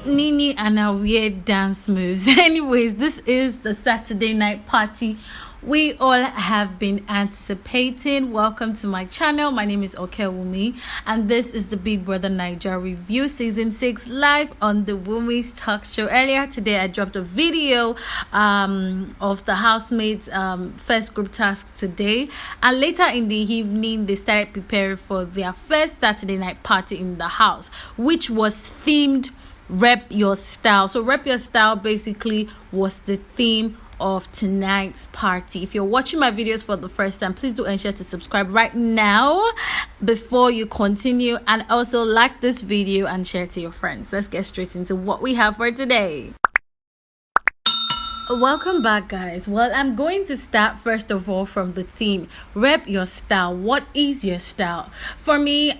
Nini and her weird dance moves. Anyways, this is the Saturday night party we all have been anticipating. Welcome to my channel. My name is Okewumi and this is the Big Brother Naija review season 6 live on the Women's Talk Show. Earlier today I dropped a video of the housemates first group task today, and later in the evening they started preparing for their first Saturday night party in the house, which was themed Rep Your Style. So Rep Your Style basically was the theme of tonight's party. If you're watching my videos for the first time, please do ensure to subscribe right now before you continue, and also like this video and share it to your friends. Let's get straight into what we have for today. Welcome back, guys. Well, I'm going to start first of all from the theme Rep Your Style. What is your style? For me,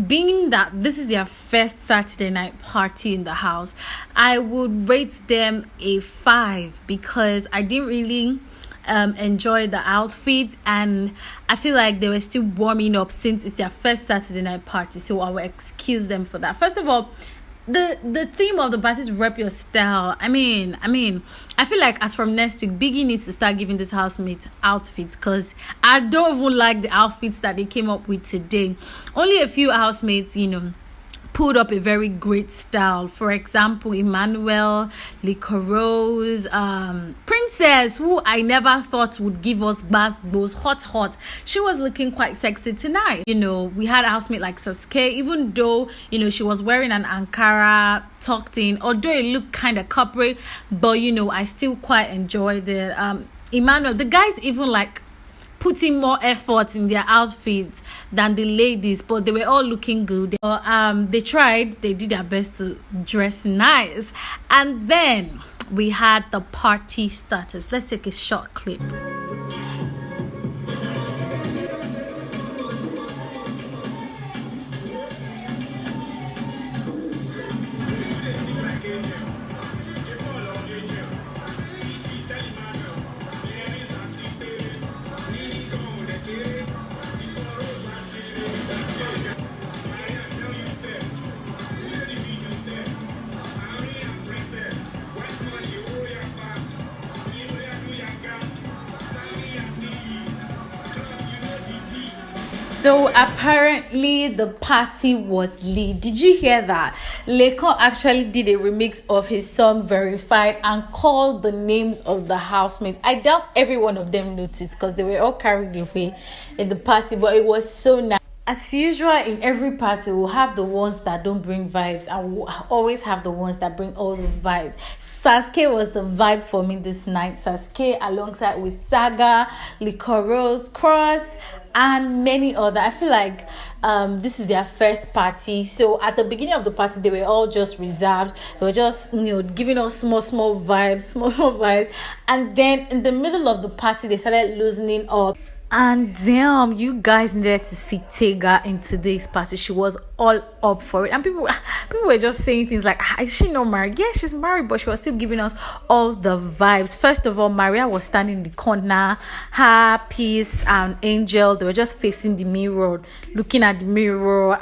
being that this is their first Saturday night party in the house, I would rate them a 5 because I didn't really enjoy the outfits, and I feel like they were still warming up since it's their first Saturday night party, so I will excuse them for that. First of all, the theme of the party is Rep Your Style. I mean, I feel like as from next week, Biggie needs to start giving this housemate outfits, because I don't even like the outfits that they came up with today. Only a few housemates, pulled up a very great style. For example, Emmanuel, Liquorose, Princess, who I never thought would give us those hot. She was looking quite sexy tonight. We had a housemate like Saskay, even though she was wearing an Ankara tucked in, although it looked kind of corporate, but I still quite enjoyed it. Emmanuel, the guys even like putting more effort in their outfits than the ladies, but they were all looking good. They did their best to dress nice. And then we had the party starters. Let's take a short clip. So apparently the party was lit. Did you hear that? Licorice actually did a remix of his song Verified and called the names of the housemates. I doubt every one of them noticed because they were all carried away in the party, but it was so nice. As usual, in every party, we'll have the ones that don't bring vibes, and we'll always have the ones that bring all the vibes. Saskay was the vibe for me this night. Saskay alongside with Saga, Liquorose, Cross, and many other. I feel like this is their first party, so at the beginning of the party they were all just reserved. They were just giving us small vibes, and then in the middle of the party they started loosening up. And damn, you guys needed to see Tega in today's party. She was all up for it, and people were just saying things like, is she not married? Yeah, she's married, but she was still giving us all the vibes. First of all, Maria was standing in the corner. Her, Peace, and Angel, they were just facing the mirror, looking at the mirror.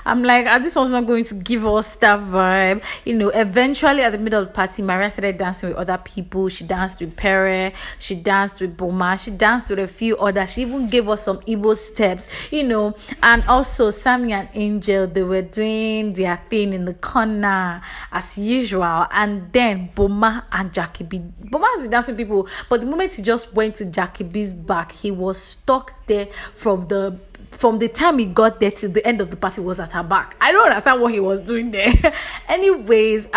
I'm like, this one's not going to give us that vibe. Eventually at the middle of the party, Maria started dancing with other people. She danced with Pere, she danced with Boma, she danced with a few others. She even gave us some Igbo steps, and also Sammy and Angel, they were doing their thing in the corner as usual. And then Boma and Jackie B. Boma has been dancing with people, but the moment he just went to Jackie B's back, he was stuck there from the time he got there to the end of the party. Was at her back. I don't understand what he was doing there. Anyways,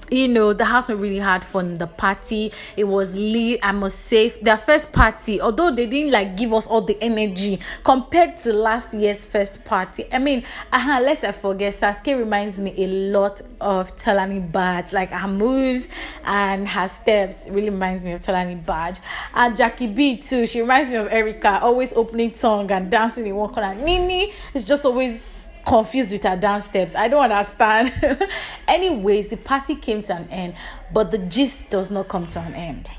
the housemate really had fun in the party. It was lit, I must say. Their first party, although they didn't give us all the energy compared to last year's first party. Lest I forget, Saskay reminds me a lot of Talani Badge. Like her moves and her steps really reminds me of Talani Badge. And Jackie B too, she reminds me of Erica, always opening tongue and dancing in one corner. Nini is just always confused with her dance steps. I don't understand. Anyways, the party came to an end, but the gist does not come to an end.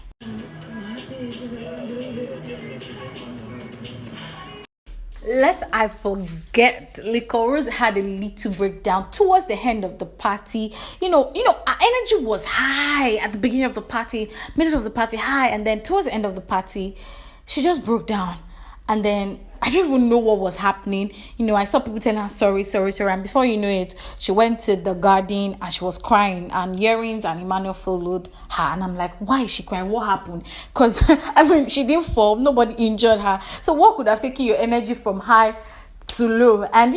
Lest I forget, Licorice had a little breakdown towards the end of the party. Our energy was high at the beginning of the party, middle of the party high, and then towards the end of the party, she just broke down. And then I don't even know what was happening. I saw people telling her sorry. And before you know it, she went to the garden and she was crying. And Earrings and Emmanuel followed her. And I'm like, why is she crying? What happened? Because, she didn't fall. Nobody injured her. So what could have taken your energy from high to low? And,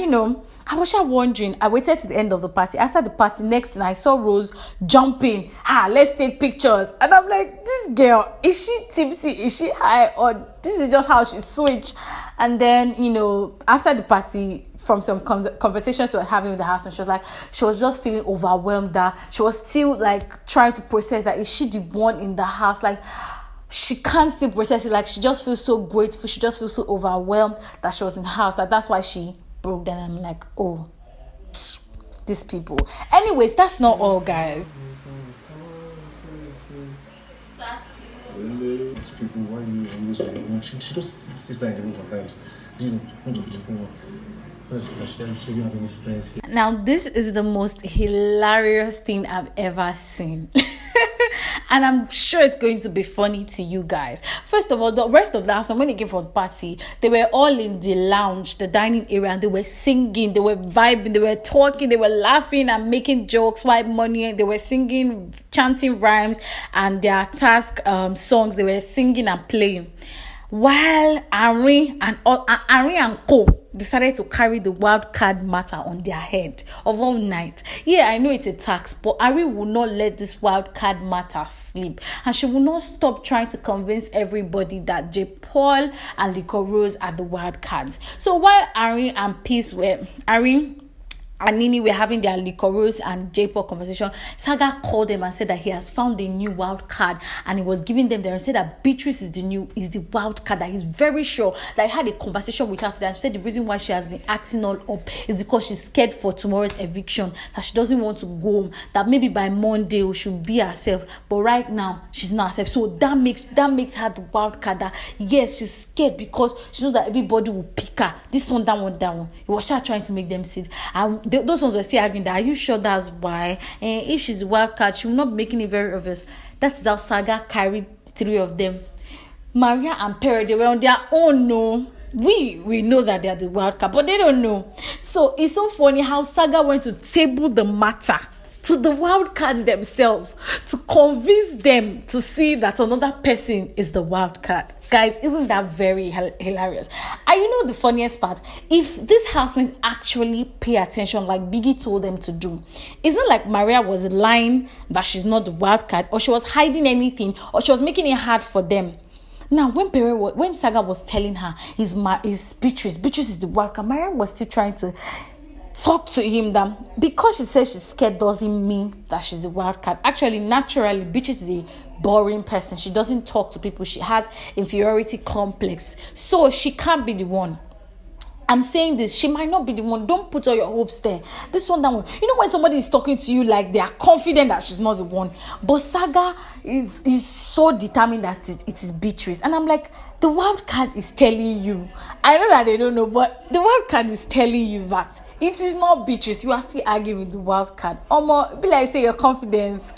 I was just wondering. I waited to the end of the party. After the party, next thing I saw Rose jumping. Let's take pictures. And I'm like, this girl, is she tipsy? Is she high? Or this is just how she switched? And then, after the party, from some conversations we were having with the husband, she was just feeling overwhelmed, that she was still trying to process that, is she the one in the house? She can't still process it. She just feels so grateful. She just feels so overwhelmed that she was in the house. That's why she broke down. I'm like, oh, these people. Anyways, that's not all, guys. People, why you always want to know? She just sits there in the room sometimes. Do you know what to do? She doesn't have any friends here. Now, this is the most hilarious thing I've ever seen. And I'm sure it's going to be funny to you guys. First of all, the rest of the house, when they came for the party, they were all in the lounge, the dining area, and they were singing, they were vibing, they were talking, they were laughing and making jokes, wipe money, they were singing, chanting rhymes, and their task songs, they were singing and playing. While Ari and Co decided to carry the wild card matter on their head of all night. Yeah, I know it's a tax, but Ari will not let this wild card matter sleep, and she will not stop trying to convince everybody that J. Paul and Liquorose are the wild cards. So while Ari and Nini were having their Licorice and J-Pop conversation, Saga called them and said that he has found a new wild card, and he was giving them there and said that Beatrice is the wild card, that he's very sure that he had a conversation with her today, and she said the reason why she has been acting all up is because she's scared for tomorrow's eviction, that she doesn't want to go home, that maybe by Monday she will be herself, but right now she's not herself. So that makes her the wild card, that yes, she's scared because she knows that everybody will pick her. This one, that one. He was just trying to make them sit, and those ones were still arguing that, are you sure that's why? And if she's the wild card, she will not be making it very obvious. That's how Saga carried three of them. Maria and Perry, they were on their own. No, we know that they are the wild card, but they don't know. So it's so funny how Saga went to table the matter to the wild cards themselves to convince them to see that another person is the wild card. Guys, isn't that very hilarious? And the funniest part, if these housemates actually pay attention like Biggie told them to do, it's not like Maria was lying that she's not the wild card, or she was hiding anything, or she was making it hard for them. Now, when Saga was telling her his Beatrice is the wild card, Maria was still trying to talk to him that because she says she's scared doesn't mean that she's a wild card. Actually, naturally, Beatrice is a boring person. She doesn't talk to people. She has inferiority complex, so she can't be the one. I'm saying this, she might not be the one. Don't put all your hopes there. This one, that one. When somebody is talking to you like they are confident that she's not the one, but Saga is so determined that it is Beatrice. And I'm like, the wild card is telling you. I know that they don't know, but the wild card is telling you that it is not Beatrice. You are still arguing with the wild card. Be like, say your confidence.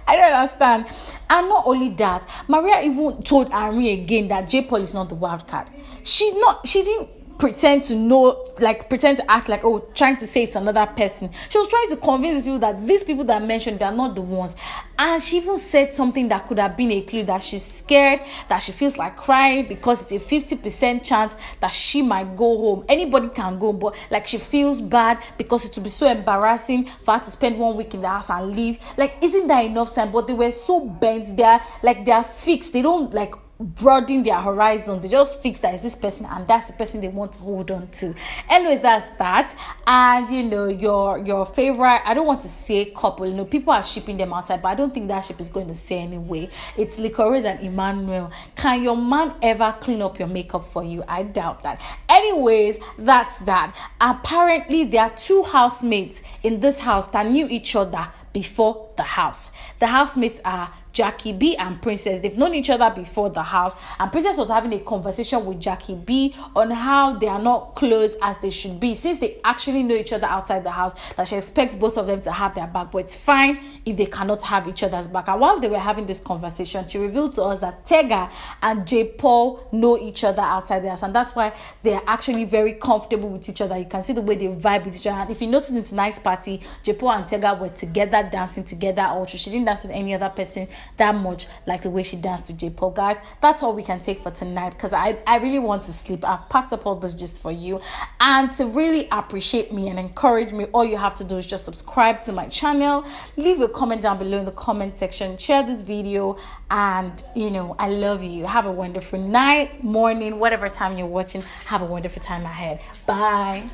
I don't understand. And not only that, Maria even told Ari again that J. Paul is not the wild card. She didn't pretend to act like, trying to say it's another person. She was trying to convince these people that mentioned, they are not the ones. And she even said something that could have been a clue, that she's scared, that she feels like crying because it's a 50% chance that she might go home. Anybody can go, but she feels bad because it would be so embarrassing for her to spend 1 week in the house and leave. Isn't that enough sign? But they were so bent, they are fixed. They don't broaden their horizon. They just fix that it's this person and that's the person they want to hold on to. Anyways, that's that. And you know, your favorite, I don't want to say couple, you know, people are shipping them outside, but I don't think that ship is going to say anyway. It's Licorice and Emmanuel. Can your man ever clean up your makeup for you? I doubt that. Anyways, that's that. Apparently there are two housemates in this house that knew each other before the house. The housemates are Jackie B and Princess. They've known each other before the house, and Princess was having a conversation with Jackie B on how they are not close as they should be, since they actually know each other outside the house, that she expects both of them to have their back, but it's fine if they cannot have each other's back. And while they were having this conversation, she revealed to us that Tega and J. Paul know each other outside the house, and that's why they're actually very comfortable with each other. You can see the way they vibe with each other. And if you notice in tonight's party, J. Paul and Tega were together, dancing together. Also, she didn't dance with any other person that much like the way she danced with J. Paul. Guys, that's all we can take for tonight, because I really want to sleep. I've packed up all this just for you. And to really appreciate me and encourage me, all you have to do is just subscribe to my channel, leave a comment down below in the comment section, share this video, and you know, I love you. Have a wonderful night, morning, whatever time you're watching. Have a wonderful time ahead. Bye.